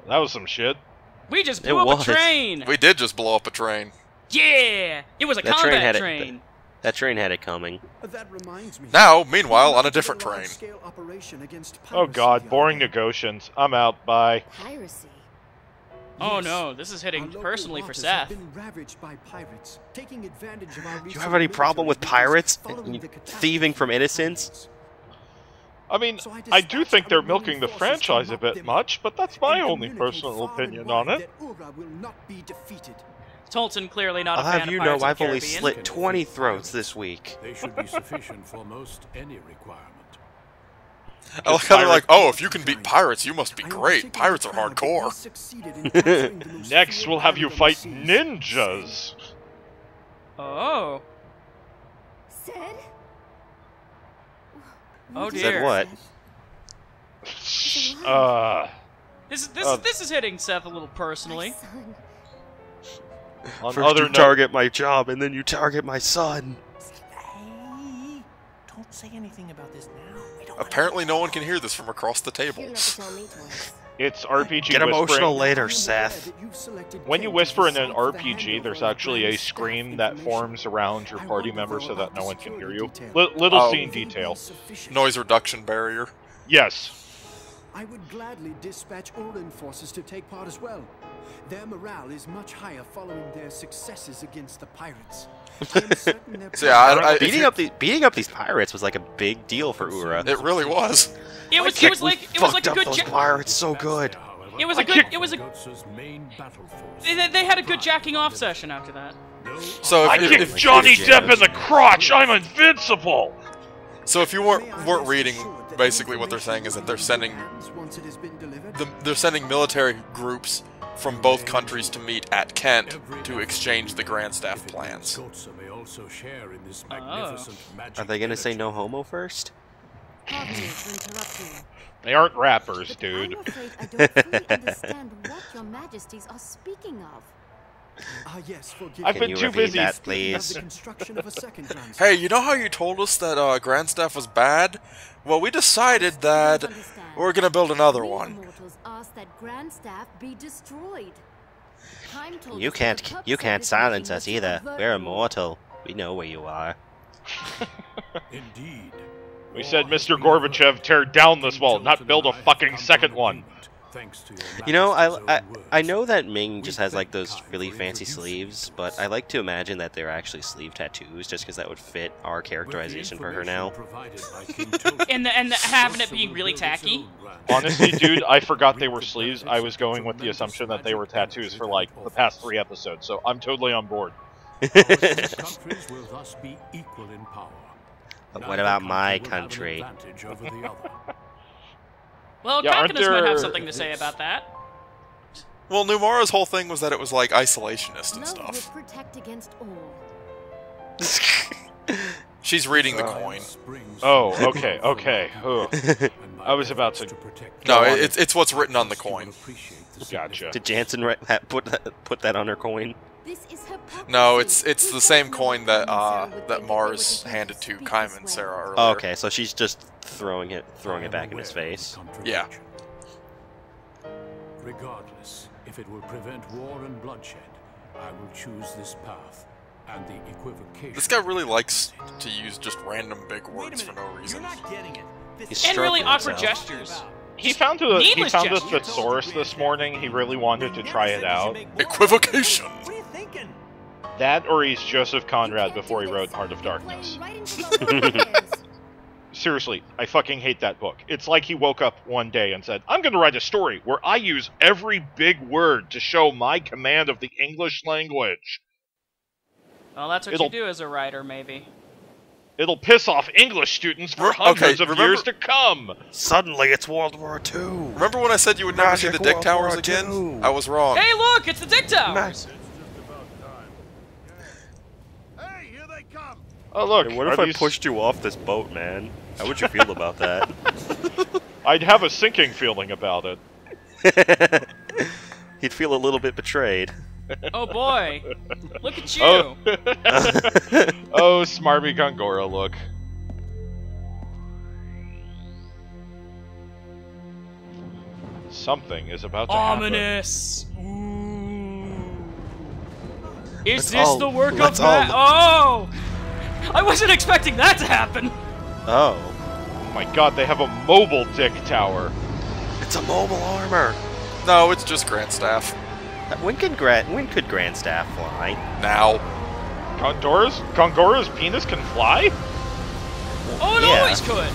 That was some shit. We just blew up a train! We did just blow up a train. Yeah! It was a combat train! That train had it coming. That reminds me. Now, meanwhile, on a different train. Oh god, boring negotiations. I'm out, bye. Piracy. Oh no, this is hitting personally for Seth. Do you have any problem with pirates thieving from innocents? I mean, I do think they're milking the franchise a bit much, but that's my only personal opinion on it. Tolton clearly not a I'll fan have of you Pirates know of I've the only Caribbean. slit 20 throats this week. They should be sufficient for most any requirement. I like how they're like, oh, if you can beat pirates, you must be great. Pirates are hardcore. Next, we'll have you fight ninjas. Oh. Sid? Oh dear. Said what? This is hitting Seth a little personally. On First other you target my job, and then you target my son. Hey, don't say anything about this now. We don't Apparently no one can hear this from across the table. It's RPG Get emotional whispering. later, Seth. When you whisper in an RPG, there's actually a scream that forms around your party members so that no one can hear you. Little scene detail. Noise reduction barrier. Yes. I would gladly dispatch Orlan forces to take part as well. Their morale is much higher following their successes against the pirates. So yeah, beating up these pirates was like a big deal for Ura. It really was. It was like a good those pirates so good. It was a they had a good jacking off session after that. So I kicked Johnny Depp in the crotch. I'm invincible. So if you weren't reading, basically what they're saying is that they're sending military groups from both countries to meet at Kent to exchange the Grand Staff plans. Are they gonna say no homo first? They aren't rappers, dude. I'm afraid I don't fully understand what your majesties are speaking of. Yes, forgive I've me. been you too repeat busy. that, please? The construction of a second Grand Hey, you know how you told us that Grand Staff was bad? Well, we decided that we're gonna build another one. Mortals ask that Grand Staff be destroyed. Time told You us that the can't purpose of silence this us mission was either. to avert We're war. immortal. We know where you are. Indeed. We said, Mr. Gorbachev, tear down this wall, not build a fucking second one. You know, I know that Ming just has like those really fancy sleeves, but I like to imagine that they're actually sleeve tattoos, just because that would fit our characterization for her now. And having it being really tacky. Honestly, dude, I forgot they were sleeves. I was going with the assumption that they were tattoos for, like, the past 3 episodes, so I'm totally on board. Countries will thus be equal in power. But what about my country? Well, Yeah, aren't Cockness might have there- something to say about that. Well, Numara's whole thing was that it was like isolationist and Love stuff. will protect against all. She's reading the coin. Oh, okay, okay. Ugh. I was about to... No, it's what's written on the coin. Gotcha. Did Jansen put that on her coin? This is hypocrisy. No, it's the same coin that that Mars handed to Kaiman and Sarah earlier. Oh, okay, so she's just throwing it back in his face. Yeah. Regardless, if it will prevent war and bloodshed, I will choose this path. And the equivocation. This guy really likes to use just random big words for no reason. He's And really stroking awkward himself. gestures. He found a Needless gestures. thesaurus this morning. He really wanted to try it out. Equivocation! That, or he's Joseph Conrad before he wrote Heart of Darkness. Right into the hands. Seriously, I fucking hate that book. It's like he woke up one day and said, I'm gonna write a story where I use every big word to show my command of the English language. Well, that's what you do as a writer, maybe. It'll piss off English students for hundreds of years to come. Suddenly, it's World War II. Remember when I said you would never see the Dick Towers again? I was wrong. Hey, look! It's the Dick Towers! Hey, here they come! Oh, look. Hey, what if I pushed you off this boat, man? How would you feel about that? I'd have a sinking feeling about it. He'd feel a little bit betrayed. Oh boy! Look at you! Oh, oh smarmy Gongora, look. Something is about to happen. Ominous. Ooh. Is this all- the work of let's all man? Oh! I wasn't expecting that to happen. Oh. Oh my god, they have a mobile dick tower. It's a mobile armor. No, it's just Grandstaff. When could Grandstaff fly? Now. Gongora's penis can fly? Oh, it Yeah. always could.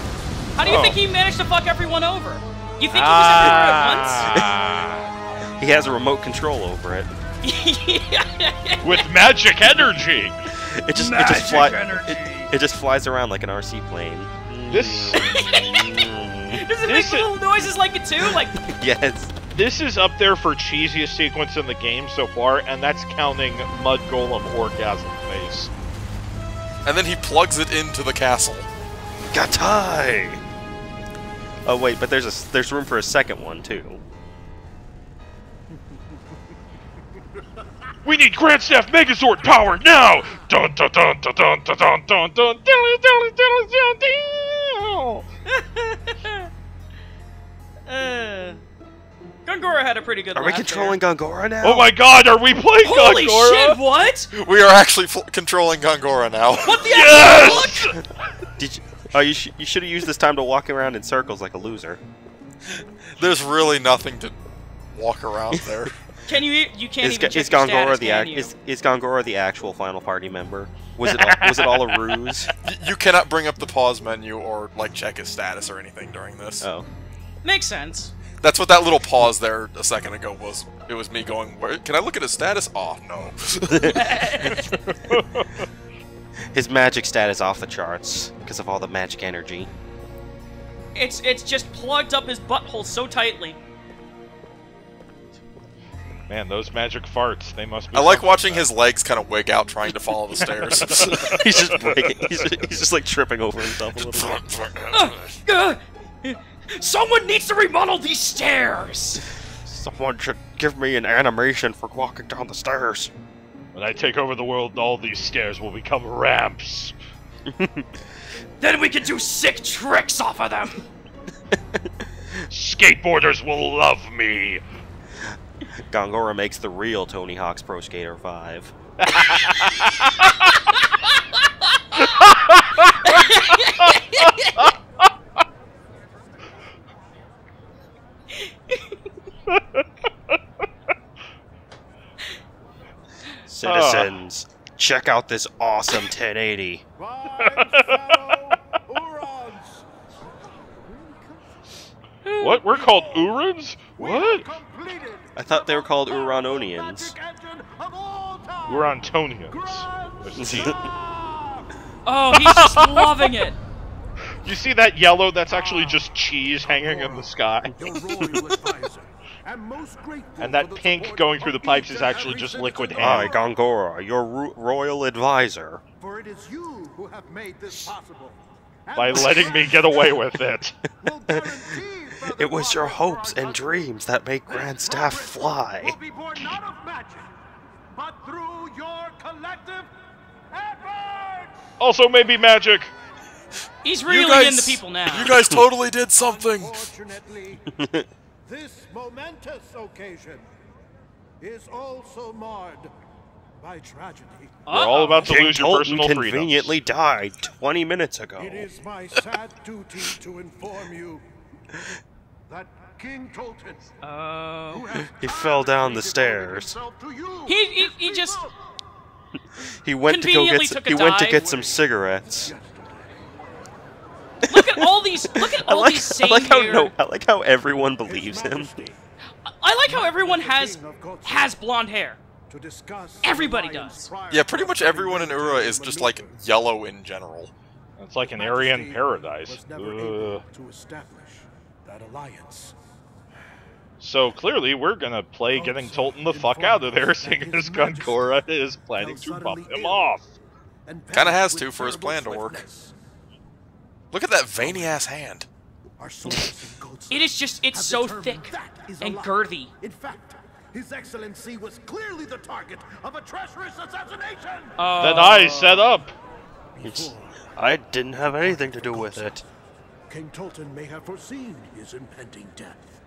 How do you Oh. think he managed to fuck everyone over? You think he was everywhere at He has a remote control over it. once? With magic energy! It just flies around like an RC plane. This Does it make little noises like it too? Like, Yes. this is up there for cheesiest sequence in the game so far, and that's counting Mud Golem orgasm face. And then he plugs it into the castle. Gatai! Oh wait, but there's room for a second one too. We need Grandstaff Megazord power now! Dun dun dun dun dun dun dun dun dun diddly diddly diddly diddly. Gongora had a pretty good Are we laugh controlling there. Gongora now? Oh my god, are we playing Holy Gongora? shit, what? We are actually controlling Gongora now. What the Yes! actual fuck? Did you? Oh, you should have used this time to walk around in circles like a loser. There's really nothing to walk around there. Can you can't Is, even check is your Gongora status, the can you? is Gongora the actual final party member? Was it all a ruse? You cannot bring up the pause menu or like check his status or anything during this. Oh. Makes sense. That's what that little pause there a second ago was. It was me going, "Where can I look at his status?" Oh no. His magic stat is off the charts because of all the magic energy. It's just plugged up his butthole so tightly. Man, those magic farts, they must be... I like something. watching his legs kind of wig out trying to follow the stairs. He's just breaking. He's just like tripping over himself a little bit. Someone needs to remodel these stairs. Someone should give me an animation for walking down the stairs. When I take over the world, all these stairs will become ramps. Then we can do sick tricks off of them. Skateboarders will love me. Gongora makes the real Tony Hawk's Pro Skater 5. Citizens, check out this awesome 1080. What? We're called Urans? What? I thought they were called Uranonians. Urantonians. There's a T. Oh, he's just loving it. You see that yellow? That's actually just cheese hanging in the sky. And that pink going through the pipes is actually just liquid Hi, ham. Gongora, your royal advisor. For it is you who have made this possible. By letting me get away with it. It was your hopes and dreams that made Grandstaff fly. Will be born not of magic, but through your collective efforts. Also, maybe magic. He's You reeling guys- in the people now. You guys totally did something. Fortunately, this momentous occasion is also marred by tragedy. We're all about to King lose your Tolton personal freedom. conveniently died 20 minutes ago. It is my sad duty to inform you that King Tolton, who has He fell down the devoted stairs. himself to you, He just He went to go Conveniently get. took a He went to dive. get some cigarettes. look at all these. Look at all these same hair. I like how everyone believes him. I like how everyone has blonde hair. to discuss Everybody alliance does. prior Yeah, to pretty much the everyone in Ura is just like yellow in general. It's like an Aryan paradise. was never able to establish that alliance. So clearly, we're gonna play getting Tolton the fuck out of there, seeing as Gongora is planning to bump him off. Kinda has to for his plan to work. Look at that veiny ass hand. It is just, it's so thick and girthy. In fact, His Excellency was clearly the target of a treacherous assassination. That I set up. I didn't have anything to do with it. King Tolton may have foreseen his impending death.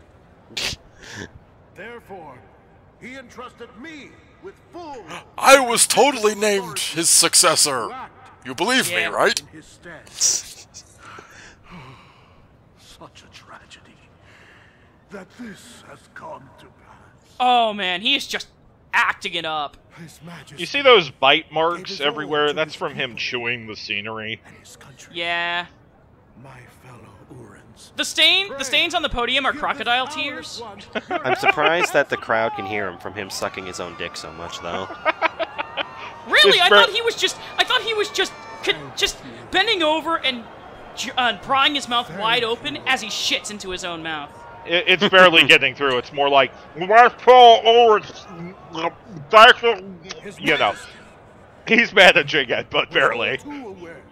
Therefore, he entrusted me with full... I was totally named his successor. You believe me, right? in his stead. Such a tragedy that this has come to pass. Oh man, he is just acting it up. His Majesty You see those bite marks everywhere? That's from him chewing the scenery. and his country, Yeah. my fellow Urans. The stains on the podium are crocodile tears. I'm surprised that the crowd can hear him from him sucking his own dick so much, though. Really? It's I thought he was just bending over and prying his mouth wide open as he shits into his own mouth. It's barely getting through. It's more like, you know, he's managing it, but barely. Too aware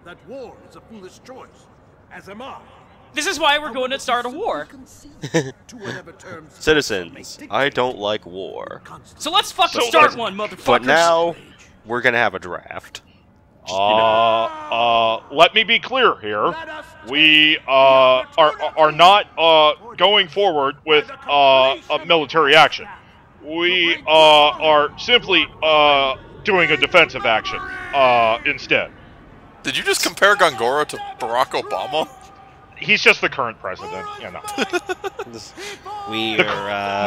that war is a foolish choice, as am I. This is why we're going to start a war. To whatever terms Citizens, I don't like war. So let's fucking start one, motherfuckers. But now, we're gonna have a draft. Let me be clear here. We are not going forward with a military action. We are simply doing a defensive action instead. Did you just compare Gongora to Barack Obama? He's just the current president, you know. We are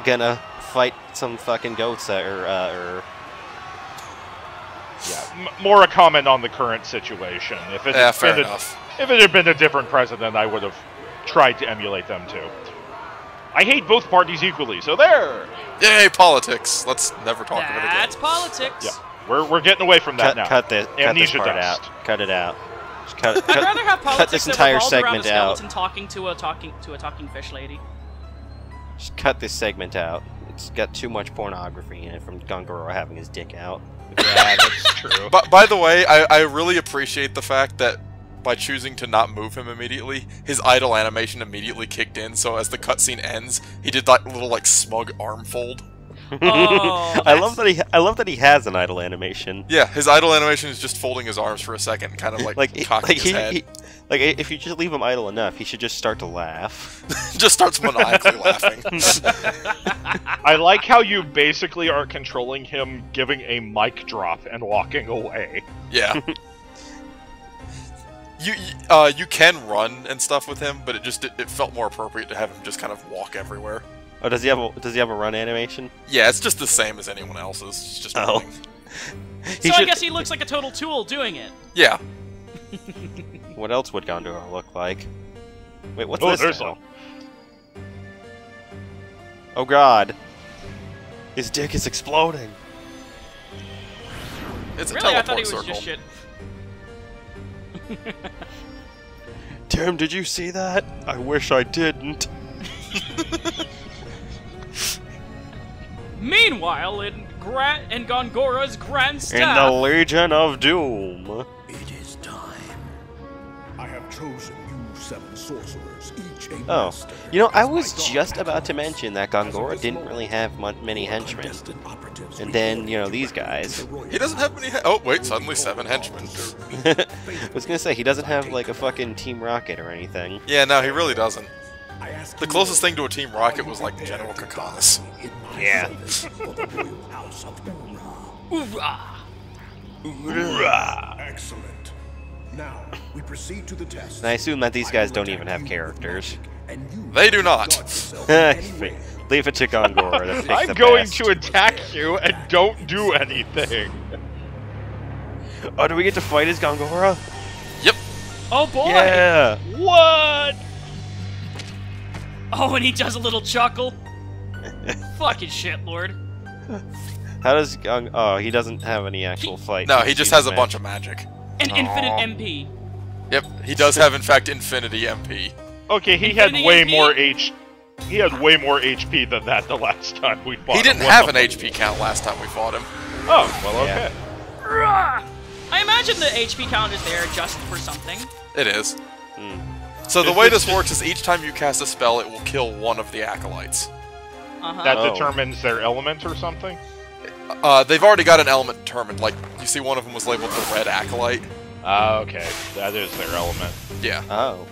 gonna fight some fucking goats more a comment on the current situation. If it had fair been enough. if it had been a different president, I would have tried to emulate them too. I hate both parties equally, so there. Yay, politics. Let's never talk of it again. That's politics. Yeah, we're getting away from that now. Cut this part dust. out. Cut it out. Just I'd rather have cut politics this that entire revolved around a segment out. skeleton talking to a talking fish lady. Just cut this segment out. It's got too much pornography in it from Gongoro having his dick out. Yeah, that's true. But by the way, I really appreciate the fact that by choosing to not move him immediately, his idle animation immediately kicked in. So as the cutscene ends, he did that little like smug arm fold. Oh, I love that he has an idle animation. Yeah, his idle animation is just folding his arms for a second, kind of like cocking his head. If you just leave him idle enough, he should just start to laugh. Just starts maniacally laughing. I like how you basically are controlling him giving a mic drop and walking away. Yeah. You can run and stuff with him, but it felt more appropriate to have him just kind of walk everywhere. Oh, does he have a run animation? Yeah, it's just the same as anyone else's. It's just running. So I guess he looks like a total tool doing it. Yeah. What else would Gondor look like? Wait, what's Oh, this there's now? Oh god. His dick is exploding. It's a Really, I teleport thought he was circle. just shit. Tim, did you see that? I wish I didn't. Meanwhile, in Gongora's grand In staff. the Legion of Doom. it is time. I have chosen you 7 sorcerers, each a Oh, master. you know, I as my was god just about to catalog. mention that Gongora didn't really have many henchmen. Clandestine operatives And then, revolt you know, to these weapon guys. destroy He doesn't have any. Oh wait, suddenly 7 henchmen. I was gonna say, he doesn't have, like, a fucking Team Rocket or anything. Yeah, no, he really doesn't. I ask The you closest thing to a Team Rocket was like General Kakanis. in my Yeah. service for the royal house of Ura. Hoorah! Excellent. Now we proceed to the test. And I assume that these I guys will don't attack even have you with characters. magic, and you They do not. guard yourself in any way. Leave it to Gongora to pick I'm the going best. to attack you and don't do anything. Oh, do we get to fight as Gongora? Yep. Oh boy! Yeah! What? Oh, and he does a little chuckle. Fucking shit, Lord. How does Oh, he doesn't have any actual fight. No, he just has a bunch of magic. An infinite MP. Yep, he does have in fact Infinity MP. Okay, he had Infinity way MP? more He had way more HP than that the last time we fought He didn't him. have an HP count last time we fought him. Oh, well, Yeah. okay. Rah! I imagine the HP count is there just for something. It is. Hmm. So the Is way this this works is each time you cast a spell, it will kill one of the acolytes. Uh-huh. That Oh. determines their element or something? They've already got an element determined. Like, you see one of them was labeled the Red Acolyte. Okay. That is their element. Yeah. Oh.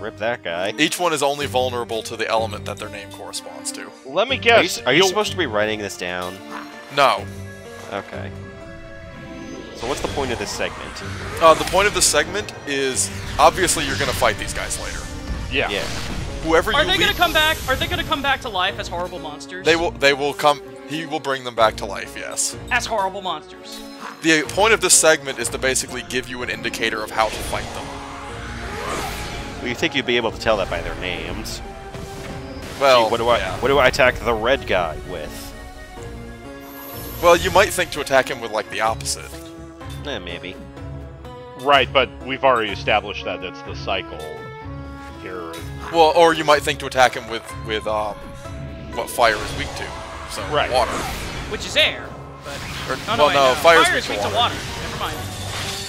Rip that guy. Each one is only vulnerable to the element that their name corresponds to. Let me guess. Are you supposed to be writing this down? No. Okay. So what's the point of this segment? The point of this segment is, obviously you're going to fight these guys later. Yeah. Yeah. Whoever you Are they leave- gonna come back? Are they gonna come back to life as horrible monsters? They will come. He will bring them back to life. Yes. As horrible monsters. The point of this segment is to basically give you an indicator of how to fight them. Well, you think you'd be able to tell that by their names? Well, Gee, what do I attack the red guy with? Well, you might think to attack him with like the opposite. Maybe. Right, but we've already established that it's the cycle here. Well, or you might think to attack him with what fire is weak to. So Right. water. Which is air. Or, Oh, well, wait, no, fire fire is weak to water. Never mind.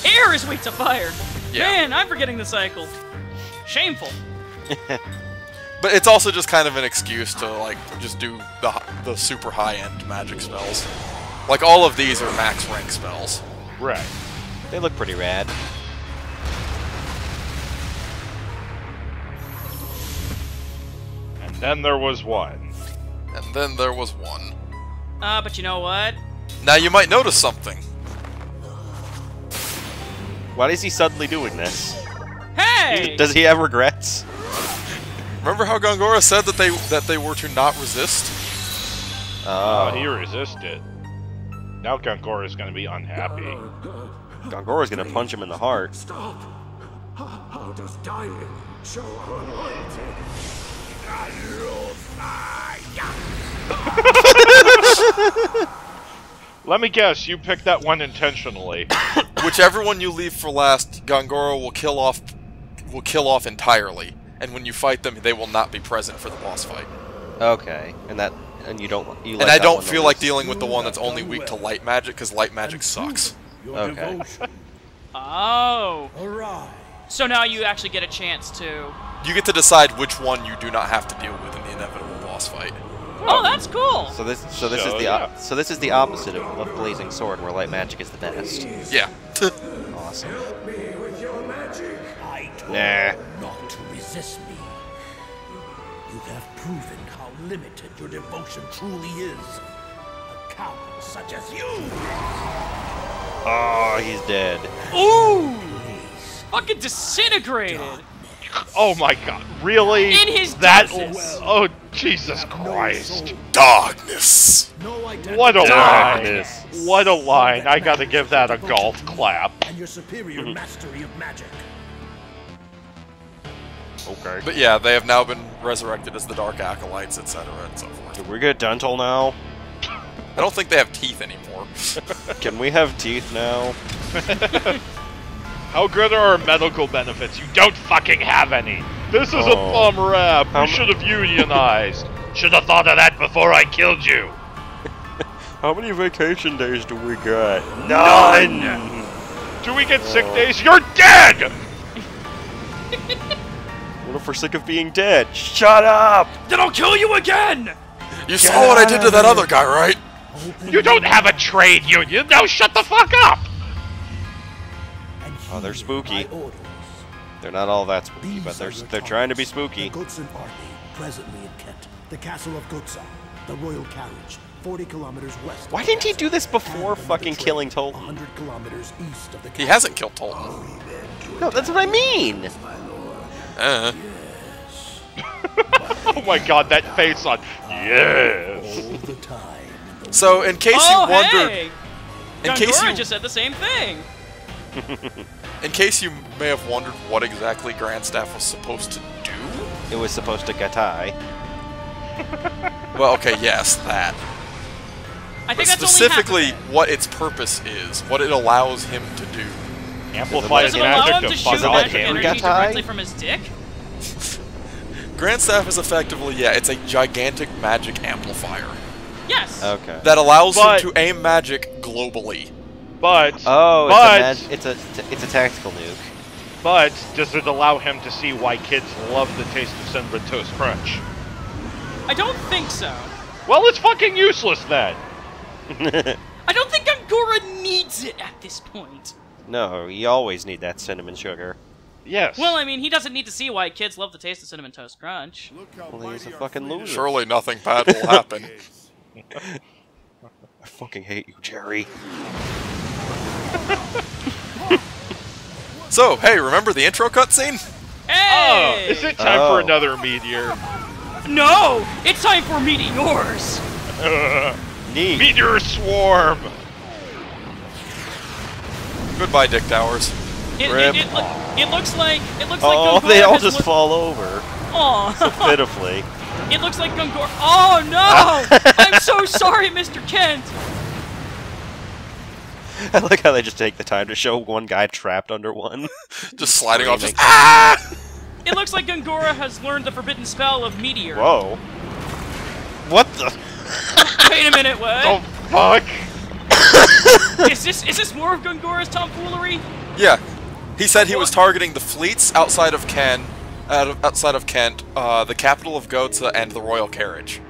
Air is weak to fire. Yeah. Man, I'm forgetting the cycle. Shameful. But it's also just kind of an excuse to like just do the super high-end magic spells. Like all of these are max rank spells. Right. They look pretty rad. And then there was one. And then there was one. But you know what? Now you might notice something. Why is he suddenly doing this? Hey! Does he have regrets? Remember how Gongora said that they were to not resist? Oh, he resisted. Now Gongora is going to be unhappy. Gongora's gonna punch him in the heart. Stop! How does dying show our loyalty? Let me guess, you picked that one intentionally. Whichever one you leave for last, Gongora will kill off entirely. And when you fight them, they will not be present for the boss fight. Okay, and you don't. You like And I that don't one the feel like least. dealing with the one that's only weak to light magic, because light magic sucks. Okay. Oh. Alright. So now you actually get a chance to... You get to decide which one you do not have to deal with in the inevitable boss fight. Oh, that's cool! So this So, is the opposite of Blazing Sword, where light magic is the best. Yeah. Awesome. Me with your magic. I told Nah. you not to resist me. You have proven how limited your devotion truly is. A coward such as you. Oh, he's dead. Ooh! Fucking disintegrated! Oh my god, really? In his that? darkness. Oh, Jesus Christ. Darkness! No identity. What a line. Darkness. What a line. I gotta give that a golf clap. And your superior mastery of magic. Okay. But yeah, they have now been resurrected as the Dark Acolytes, etc., and so forth. Did we get dental now? I don't think they have teeth anymore. Can we have teeth now? How good are our medical benefits? You don't fucking have any. This is a Oh. bum rap. How We should have unionized. Should have thought of that before I killed you. How many vacation days do we get? None! Do we get sick days? You're dead! What if we're sick of being dead? Shut up! Then I'll kill you again! You saw what I did to that other guy, right? You don't have a trade union. Now shut the fuck up. Oh, they're spooky. They're not all that spooky, but they're trying to be spooky. The Gutsan army, presently in Kent. The castle of Gutsa, the royal carriage, 40 kilometers west. Why didn't he do this before fucking killing Tolton? 100 kilometers east of the He hasn't killed Tolton. No, that's what I mean! Oh my god, that face on. Yes. all the time. So, in case Oh, you wondered, hey! in case Gongora you, just said the same thing! in case you may have wondered what exactly Grandstaff was supposed to do. It was supposed to gatai. Well, okay, yes, that. I But think that's specifically, only half what its purpose is, what it allows him to do. Amplify Does his it allow magic him to to fuck shoot up magic him. energy Gatai? directly from his dick? Grandstaff is effectively, yeah, it's a gigantic magic amplifier Yes! Okay. that allows But- him to aim magic globally. But, Oh, but, it's a tactical nuke. but, does it allow him to see why kids love the taste of Cinnamon Toast Crunch? I don't think so. Well, it's fucking useless then. I don't think Gongora needs it at this point. No, you always need that cinnamon sugar. Yes. Well, I mean, he doesn't need to see why kids love the taste of Cinnamon Toast Crunch. Well, he's a fucking loser. Surely nothing bad will happen. I fucking hate you, Jerry. So, hey, remember the intro cutscene? Hey! Oh, is it time for another meteor? No! It's time for meteors! Neat. Meteor swarm! Goodbye, Dick Towers. It looks like Oh, Gongora they all has just fall over. Aw. Pitifully. It looks like Gongora. Oh no! I'm so sorry, Mr. Kent. I like how they just take the time to show one guy trapped under one. Just sliding off. Screaming. Just, ah! It looks like Gongora has learned the forbidden spell of meteor. Whoa. What the? Wait a minute, what? Oh, fuck! Is this more of Gongora's tomfoolery? Yeah, he said he was targeting the fleets outside of Kent, the capital of Gotha, and the royal carriage.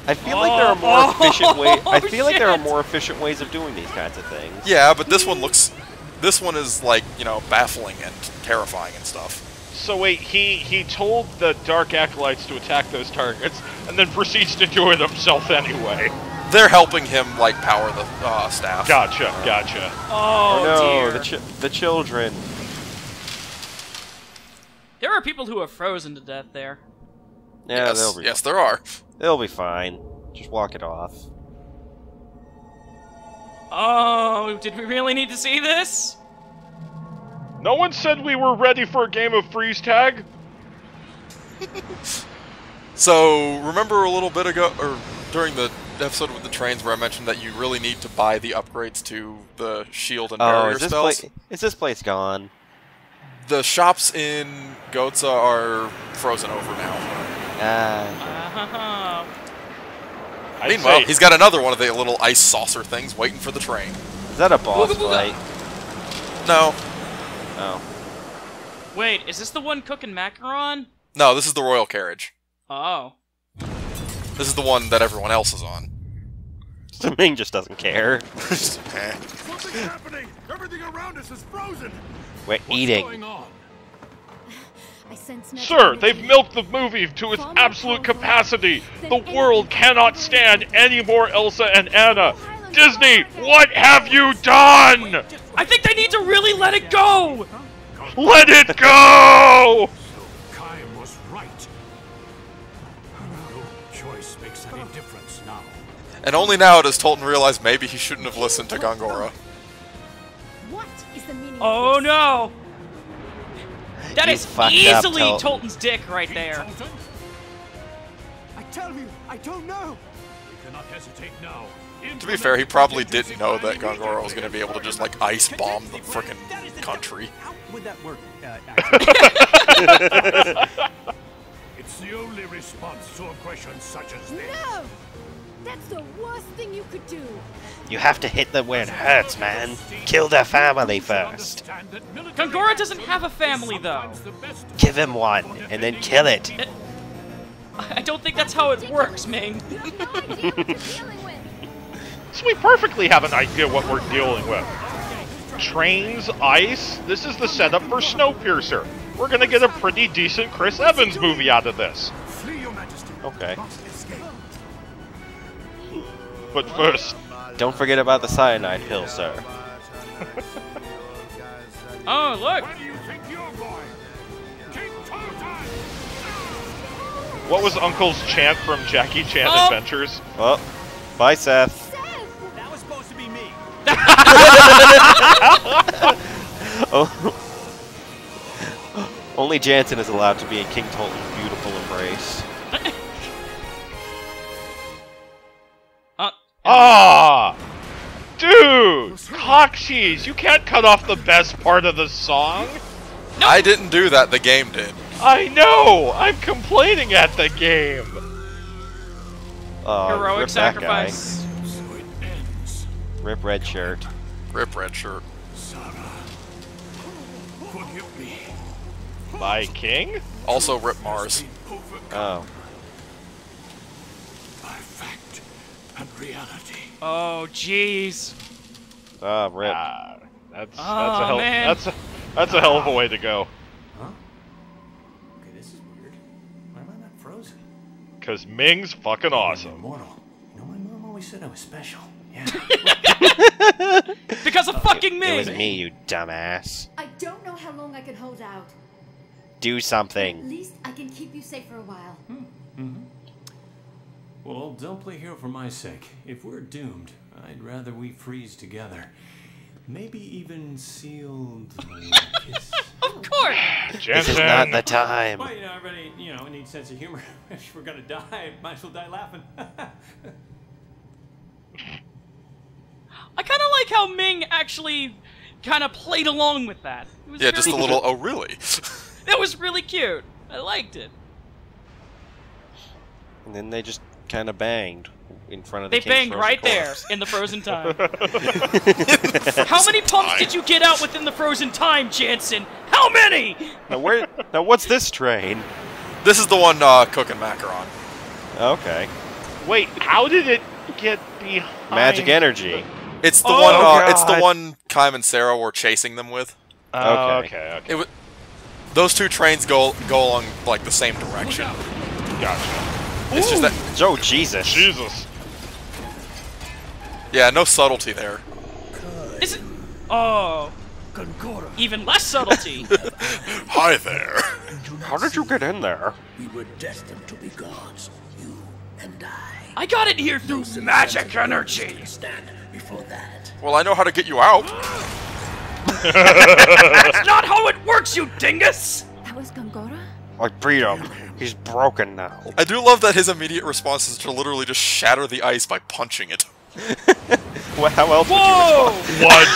I feel like there are more efficient ways. I feel like there are more efficient ways of doing these kinds of things. Yeah, but this one is like, you know, baffling and terrifying and stuff. So wait, he told the Dark Acolytes to attack those targets, and then proceeds to do it himself anyway. They're helping him, like, power the staff. Gotcha. Oh, no, dear. the children. There are people who have frozen to death there. Yeah, yes, there are. They'll be fine. Just walk it off. Oh, did we really need to see this? No one said we were ready for a game of freeze tag. So, remember a little bit ago, or during the episode with the trains where I mentioned that you really need to buy the upgrades to the shield and barrier spells? Is this place gone? The shops in Gotha are frozen over now. Meanwhile, he's got another one of the little ice saucer things waiting for the train. Is that a boss fight? No. Oh. Wait, is this the one cooking macaron? No, this is the royal carriage. Oh. This is the one that everyone else is on. Ming just doesn't care. Something's happening! Everything around us is frozen! We're eating. Sir, they've milked the movie to its absolute capacity. The world cannot stand any more Elsa and Anna. Disney, what have you done? I think they need to really let it go! Let it go! Kaim was right. No choice makes any difference now. And only now does Tolton realize maybe he shouldn't have listened to Gongora. What is the meaning Oh of this? no! That You is fucked easily up, Tolton's dick right there. I tell you, I don't know. We cannot hesitate now. To be fair, he probably didn't know that Gongora was going to be able to just, like, ice bomb the frickin' country. How would that work? It's the only response to aggression such as this. No! That's the worst thing you could do. You have to hit them where it hurts, man. Kill their family first. Gongora doesn't have a family, though. Give him one, and then kill it. I don't think that's how it works, Ming. You have no idea what you're dealing with. So we perfectly have an idea what we're dealing with. Trains, ice, this is the setup for Snowpiercer. We're gonna get a pretty decent Chris Evans movie out of this. Flee, Your Majesty. Okay. But first... Don't forget about the cyanide pill, sir. Oh, look! Where do you think you're going? King Tolton! What was Uncle's chant from Jackie Chan Oh. Adventures? Well, bye, Seth. That was supposed to be me. Oh. Only Jansen is allowed to be in King Tolton's beautiful embrace. Ah! Dude! Cock cheese! You can't cut off the best part of the song! I didn't do that, the game did. I know! I'm complaining at the game! Heroic rip that sacrifice. So it ends. Guy. Rip red shirt. Rip red shirt. Sarah, forgive me. My king? Also rip Mars. Oh. By fact and reality. Oh, jeez. Ah, rip. Ah, that's Oh, a hell man. that's a hell of a way to go. Because Ming's fucking awesome. Immortal. You know, my mom always said I was special. Yeah. Because of fucking me! It was me, you dumbass. I don't know how long I can hold out. Do At something. least I can keep you safe for a while. Well, don't play hero for my sake. If we're doomed, I'd rather we freeze together. Maybe even sealed with a kiss. Of course! This is not the time. Well, you know, everybody, needs sense of humor. If we're gonna die, might as well die laughing. I kind of like how Ming actually kind of played along with that. It was Yeah, just a very little, oh really? That was really cute. I liked it. And then they just kind of banged in front of the They king's banged frozen right there corpse. in the frozen time. How many pumps did you get out within the frozen time, Jansen? How many? Now what's this train? This is the one Cook and Mac are on. Okay. Wait, how did it get behind? Magic energy. It's the Oh, one. God. It's the one Kym and Sarah were chasing them with. Oh, Okay. okay. It was. Those two trains go along like the same direction. Gotcha. It's just that. Oh, Jesus. Jesus. Yeah, no subtlety there. Is it? Oh, Concora, even less subtlety. Hi there. How did you get in there? we were destined to be gods, you and I. I got it here through magic energy. Stand before that. Well, I know how to get you out. That's not how it works, you dingus! That was Gongora? Like, beat him. He's broken now. I do love that his immediate response is to literally just shatter the ice by punching it. Well, how else Whoa! What?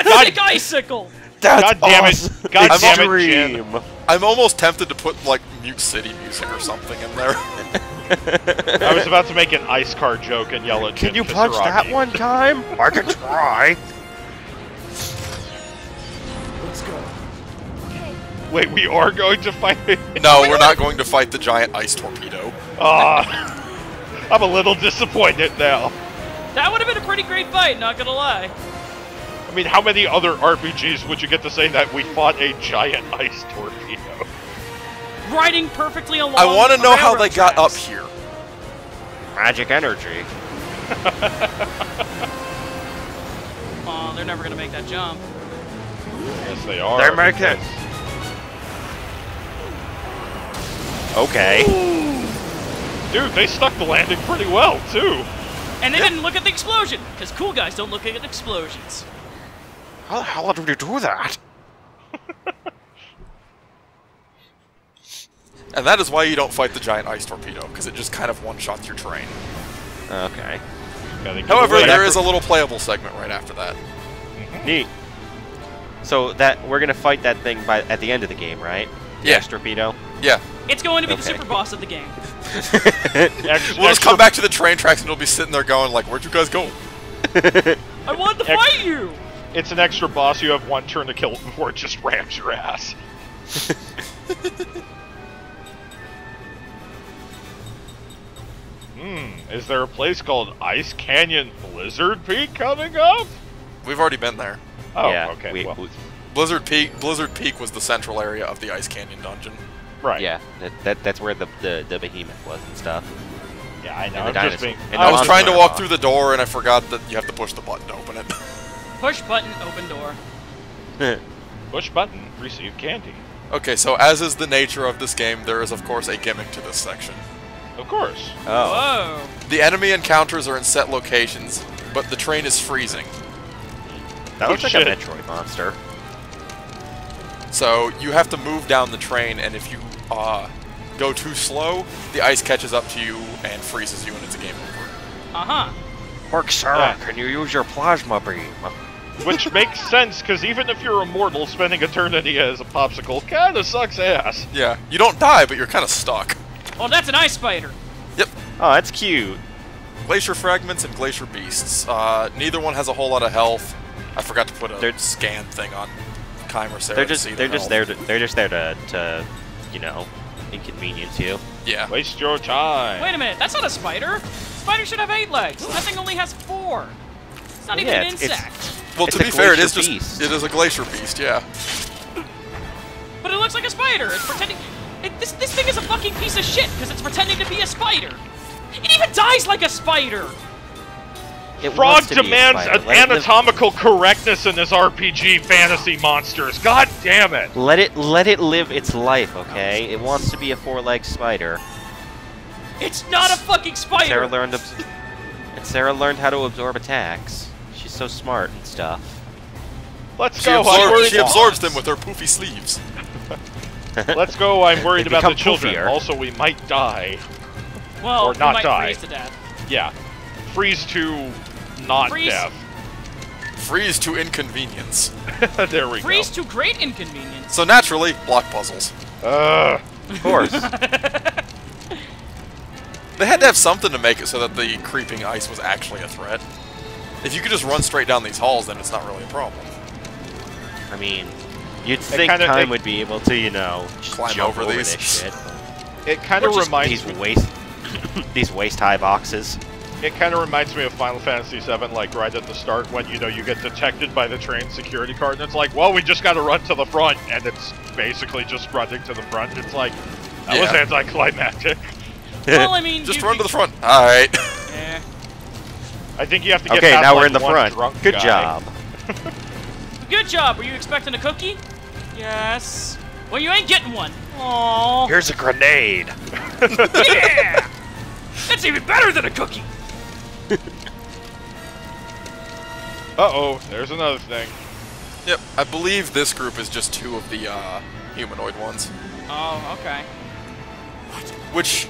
That's sick icicle! That's God damn it. awesome. God damn it, Extreme. Jin. I'm almost tempted to put like Mute City music or something in there. I was about to make an ice car joke and yell at Can Jin you punch that Kisaragi. one time? I can try. Let's go. Wait, we are going to fight it? No, we're not going to fight the giant ice torpedo. I'm a little disappointed now. That would have been a pretty great fight, not gonna lie. I mean, how many other RPGs would you get to say that we fought a giant ice torpedo? Riding perfectly along. I want to know how they railroad got up tracks. here. Magic energy. Oh, they're never gonna make that jump. Yes, they are. They're making it. Okay. Dude, they stuck the landing pretty well, too. And they didn't look at the explosion, because cool guys don't look at explosions. How the hell did you do that? And that is why you don't fight the giant ice torpedo, because it just kind of one-shots your train. Okay. Gotta get However, away. there is a little playable segment right after that. Neat. So that we're gonna fight that thing at the end of the game, right? The Yeah. ice torpedo. Yeah. It's going to be the Okay. super boss of the game. We'll just come back to the train tracks and you'll be sitting there going like, where'd you guys go? I want to fight you! It's an extra boss. You have one turn to kill it before it just rams your ass. Is there a place called Ice Canyon Blizzard Peak coming up? We've already been there. Oh, yeah, okay. Well, Blizzard Peak was the central area of the Ice Canyon dungeon. right. Yeah, that's where the behemoth was and stuff. Yeah, I know. And the I'm just dinosaur- being. and I was the trying to monster walk boss. through the door and I forgot that you have to push the button to open it. Push button, open door. Push button, receive candy. Okay, so as is the nature of this game, there is of course a gimmick to this section. Of course. Oh. Whoa. The enemy encounters are in set locations, but the train is freezing. That looks like shit. a Metroid monster. So you have to move down the train, and if you go too slow, the ice catches up to you and freezes you, and it's a game over. Uh-huh. Pork sir, Yeah. can you use your plasma beam? Which makes sense, because even if you're immortal, spending eternity as a popsicle kinda sucks ass. Yeah, you don't die, but you're kind of stuck. Oh, that's an ice spider. Yep. Oh, that's cute. Glacier Fragments and Glacier Beasts. Neither one has a whole lot of health. I forgot to put a They're- scan thing on Kym or Sarah They're to just see they're their just health. there to, they're just there to you know, inconvenience you. Yeah. Waste your time. Wait a minute, that's not a spider. Spider should have 8 legs. That thing only has 4. It's not even Yeah, an it's- insect. Well, It's to a be fair, it is glacier just beast. it is a Glacier Beast. Yeah. But it looks like a spider. It's pretending. This thing is a fucking piece of shit because it's pretending to be a spider. It even dies like a spider. Frog demands an anatomical correctness in this RPG fantasy monsters. God damn it! Let it live its life, okay? It wants to be a four-legged spider. It's not a fucking spider. Sarah learned how to absorb attacks. She's so smart and stuff. Let's go. She absorbs them with her poofy sleeves. Let's go. I'm worried about the children. Poofier. Also, we might die. Well, or not we might die. freeze to death. Yeah. Freeze to not Freeze. death. Freeze to inconvenience. There we Freeze go. to great inconvenience. So naturally, block puzzles. Of course. They had to have something to make it so that the creeping ice was actually a threat. If you could just run straight down these halls, then it's not really a problem. I mean, you'd think time would be able to, you know, climb jump over these. this shit. It kind of reminds me... These waist-high boxes. It kind of reminds me of Final Fantasy VII, like right at the start when, you know, you get detected by the train security card, and it's like, well, we just got to run to the front, and it's basically just running to the front. It's like, that was anticlimactic. Well, I mean, just run to the front. All right. Yeah. I think you have to get okay, past, now like, we're in the one front. drunk Good guy. job. Good job. Were you expecting a cookie? Yes. Well, you ain't getting one. Aww. Here's a grenade. Yeah. That's even better than a cookie. Uh-oh, there's another thing. Yep, I believe this group is just two of the humanoid ones. Oh, okay. Which,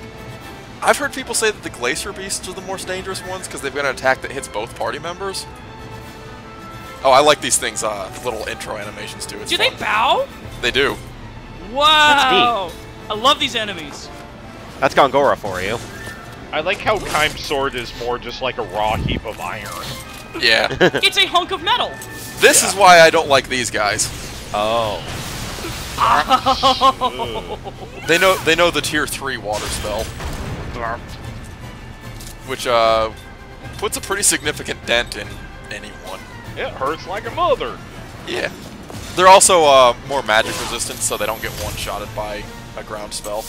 I've heard people say that the Glacier Beasts are the most dangerous ones because they've got an attack that hits both party members. Oh, I like these things, little intro animations too. It's Do fun. they bow? They do. Wow. I love these enemies. That's Gongora for you. I like how Kime's sword is more just like a raw heap of iron. Yeah. It's a hunk of metal. This is why I don't like these guys. Oh. They know the tier 3 water spell. Which puts a pretty significant dent in anyone. It hurts like a mother. Yeah. They're also more magic resistant, so they don't get one-shotted by a ground spell.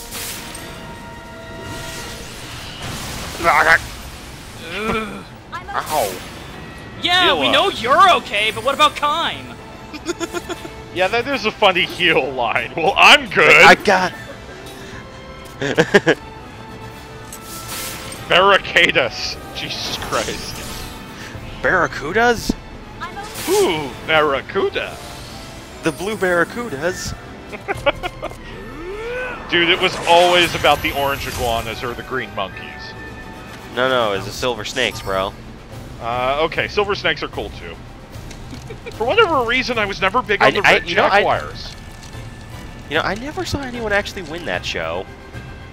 Ow. Yeah, we know you're okay, but what about Kime? Yeah, that is a funny heal line. Well, I'm good. I got... Barricadus. Jesus Christ. Barracudas? Ooh, Barracuda. The blue Barracudas? Dude, it was always about the orange iguanas or the green monkeys. No, it's the silver snakes, bro. Okay, silver snakes are cool too. For whatever reason, I was never big on the red jaguars. I never saw anyone actually win that show.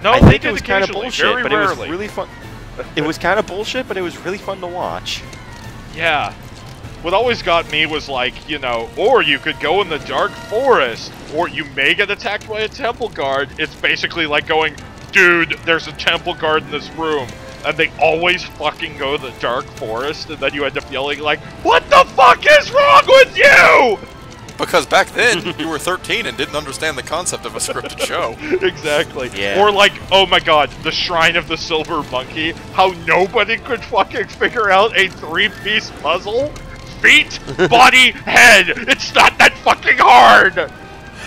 No, I they think did it was kind of occasionally, bullshit, very but rarely. it was really fun. It was kind of bullshit, but it was really fun to watch. Yeah. What always got me was like, you know, or you could go in the dark forest, or you may get attacked by a temple guard. It's basically like going, dude, there's a temple guard in this room. And they always fucking go to the dark forest, and then you end up yelling like, what the fuck is wrong with you? Because back then, you were 13 and didn't understand the concept of a scripted show. Exactly. Yeah. Or like, oh my god, the Shrine of the Silver Monkey, how nobody could fucking figure out a 3-piece puzzle? Feet, body, head. It's not that fucking hard!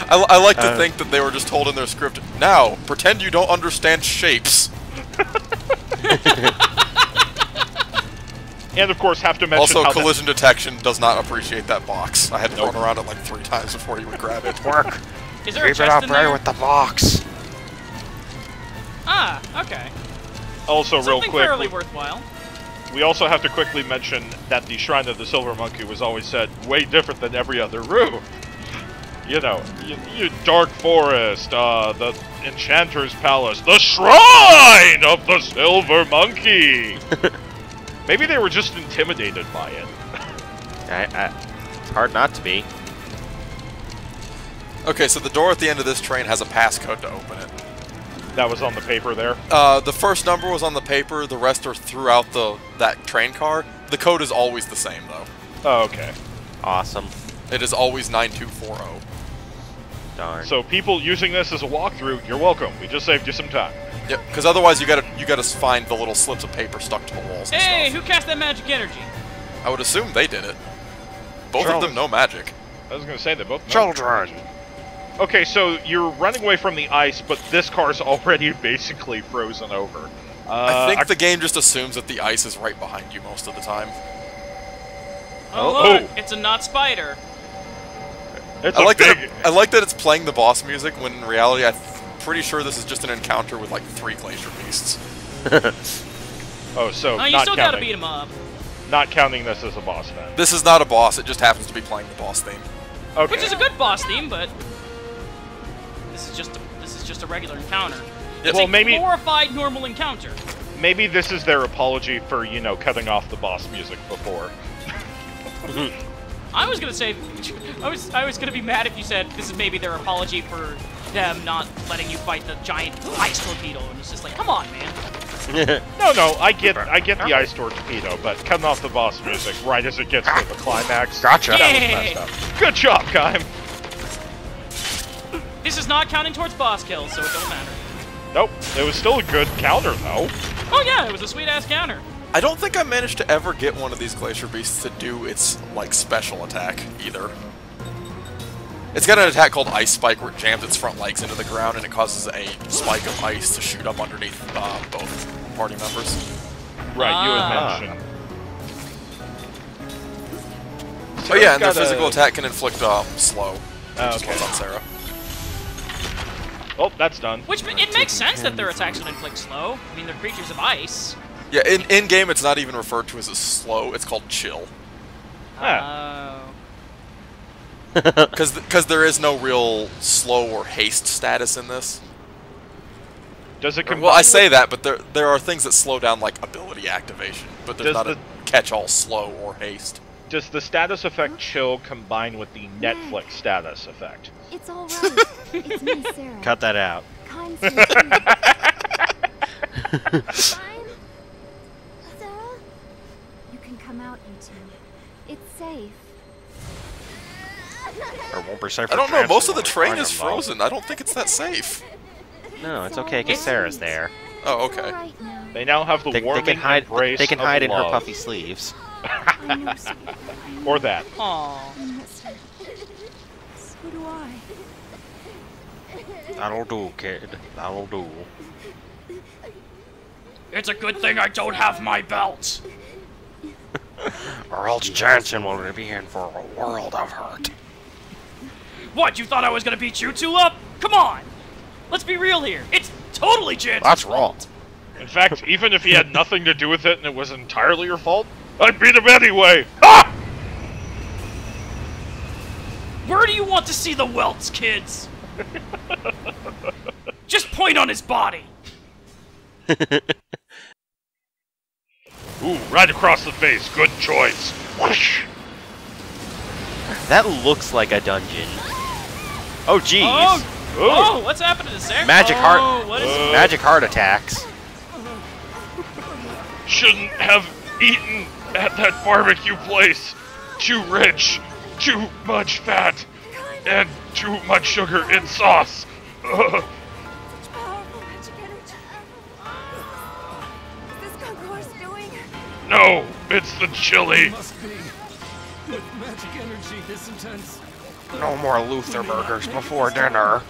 I like to think that they were just told in their script, now, pretend you don't understand shapes. And of course, have to mention Also, how collision detection does not appreciate that box. I had to run around it like 3 times before you would grab it. Work. Is there a Keep it chest up in right there? with the box. Ah, okay. Also, real Something quick, fairly worthwhile. we also have to quickly mention that the Shrine of the Silver Monkey was always said way different than every other room. You know, you Dark Forest, the Enchanter's Palace, the Shrine of the Silver Monkey! Maybe they were just intimidated by it. It's hard not to be. Okay, so the door at the end of this train has a passcode to open it. That was on the paper there? The first number was on the paper, the rest are throughout that train car. The code is always the same, though. Oh, okay. Awesome. It is always 9240. Darn. So people using this as a walkthrough, you're welcome. We just saved you some time. Yep, because otherwise you gotta find the little slips of paper stuck to the walls and Hey, stuff. who cast that magic energy? I would assume they did it. Both Charles. of them know magic. I was going to say they both know. Children! Okay, so you're running away from the ice, but this car's already basically frozen over. I think the game just assumes that the ice is right behind you most of the time. Oh, look, it's a not spider. It's I a like big... I like that it's playing the boss music when in reality I'm pretty sure this is just an encounter with like 3 glacier beasts. Oh, so No, you not still gotta counting, beat him up. not counting this as a boss then. This is not a boss, it just happens to be playing the boss theme. Okay. Which is a good boss theme, but this is just a regular encounter. It's Well, a maybe- glorified normal encounter. Maybe this is their apology for, you know, cutting off the boss music before. I was gonna say, I was gonna be mad if you said this is maybe their apology for them not letting you fight the giant ice torpedo, and it's just like, come on, man. No, I get the ice torpedo, but cutting off the boss music right as it gets to the climax. Gotcha. That was Yeah. messed up. Good job, Kaim. This is not counting towards boss kills, so it don't matter. Nope, it was still a good counter though. Oh yeah, it was a sweet ass counter. I don't think I managed to ever get one of these glacier beasts to do its like special attack either. It's got an attack called Ice Spike where it jams its front legs into the ground and it causes a spike of ice to shoot up underneath both party members. Right, you Ah. had mentioned. Oh yeah, and their got a- physical attack can inflict slow. Oh, Which is okay. what's on Sarah. Oh, that's done. Which it makes sense that their attacks would inflict slow. I mean, they're creatures of ice. Yeah, in game it's not even referred to as a slow, it's called chill. Ah. Oh. Because there is no real slow or haste status in this. Does it combine Well, I with- say that, but there are things that slow down like ability activation, but there's Does not a catch-all slow or haste. Does the status effect chill combine with the Netflix status effect? It's all right. It's me, Sarah. Cut that out. Kind Fine. Sarah? You can come out, you two. It's safe. Or won't be safe I don't know, most of the transfer train on is them, though. frozen. I don't think it's that safe. No, it's okay because Sarah's there. Oh, It's okay. all right now. They now have the They warming can hide. embrace They can of hide in her love. puffy sleeves. I know, sweetie. I know. Or that. Aw. I miss her. So do I. That'll do, kid. That'll do. It's a good thing I don't have my belt. Or else Jansen will be in for a world of hurt. What, you thought I was gonna beat you two up? Come on! Let's be real here. It's totally Jansen's That's fault. In fact, even if he had nothing to do with it and it was entirely your fault, I'd beat him anyway! Ah! Where do you want to see the welts, kids? Just point on his body. Ooh, right across the face. Good choice. Whoosh! That looks like a dungeon. Oh, jeez. Oh, what's happening to Sarah? Magic heart. What is Magic heart attacks. Shouldn't have eaten at that barbecue place. Too rich, too much fat, and too much sugar in sauce. Ugh. Such powerful magic energy. Is this Concourse doing? No, it's the chili. Must be. With magic energy this intense. No more Luther burgers before dinner.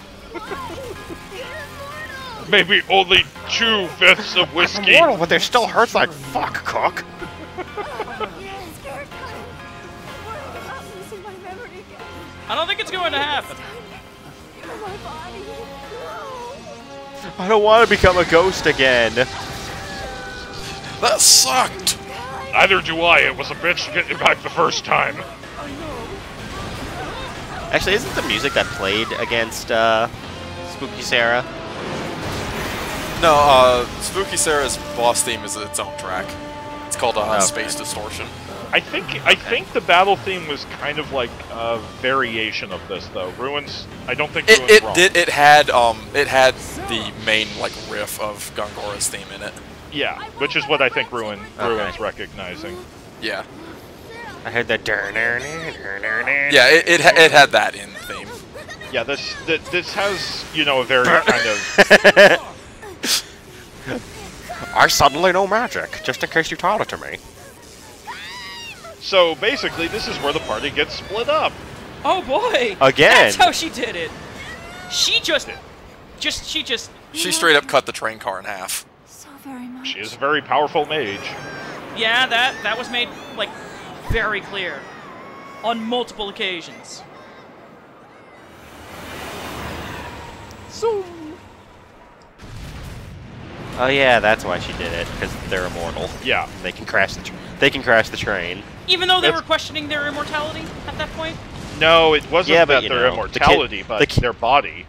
Maybe only 2/5 of whiskey. Mortal, but there still hurts like fuck, Cook. Yes, Garrett, worried about losing my memory again. I don't think it's going to happen. You're my body. No. I don't want to become a ghost again. That sucked! Neither do I. It was a bitch to get you back the first time. Actually, isn't the music that played against Spooky Sarah? No, Spooky Sarah's boss theme is its own track. It's called Okay. Space Distortion. I think the battle theme was kind of like a variation of this though. Ruins. I don't think Ruins It wrong. did. It had the main like riff of Gongora's theme in it. Yeah, which is what I think Ruins Okay. recognizing. Yeah. I heard that. Yeah, it had that in the theme. Yeah, this has, you know, a very kind of... I suddenly know magic, just in case you taught it to me. So basically, this is where the party gets split up. Oh boy! Again! That's how she did it! She just... She straight up cut the train car in half. So very much. She is a very powerful mage. Yeah, that was made, like, very clear. On multiple occasions. Oh yeah, that's why she did it, because they're immortal. Yeah. They can crash the train. Even though they were questioning their immortality at that point? No, it wasn't Yeah, but, that you their know, immortality, but their body.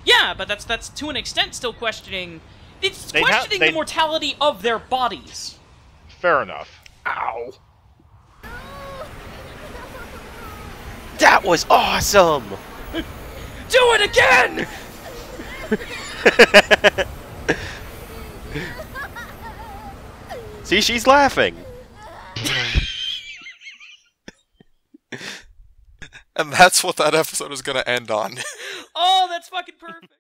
Yeah, but that's to an extent still questioning... It's questioning the mortality of their bodies. Fair enough. Ow. That was awesome! Do it again! See, she's laughing. And that's what that episode is going to end on. Oh, that's fucking perfect.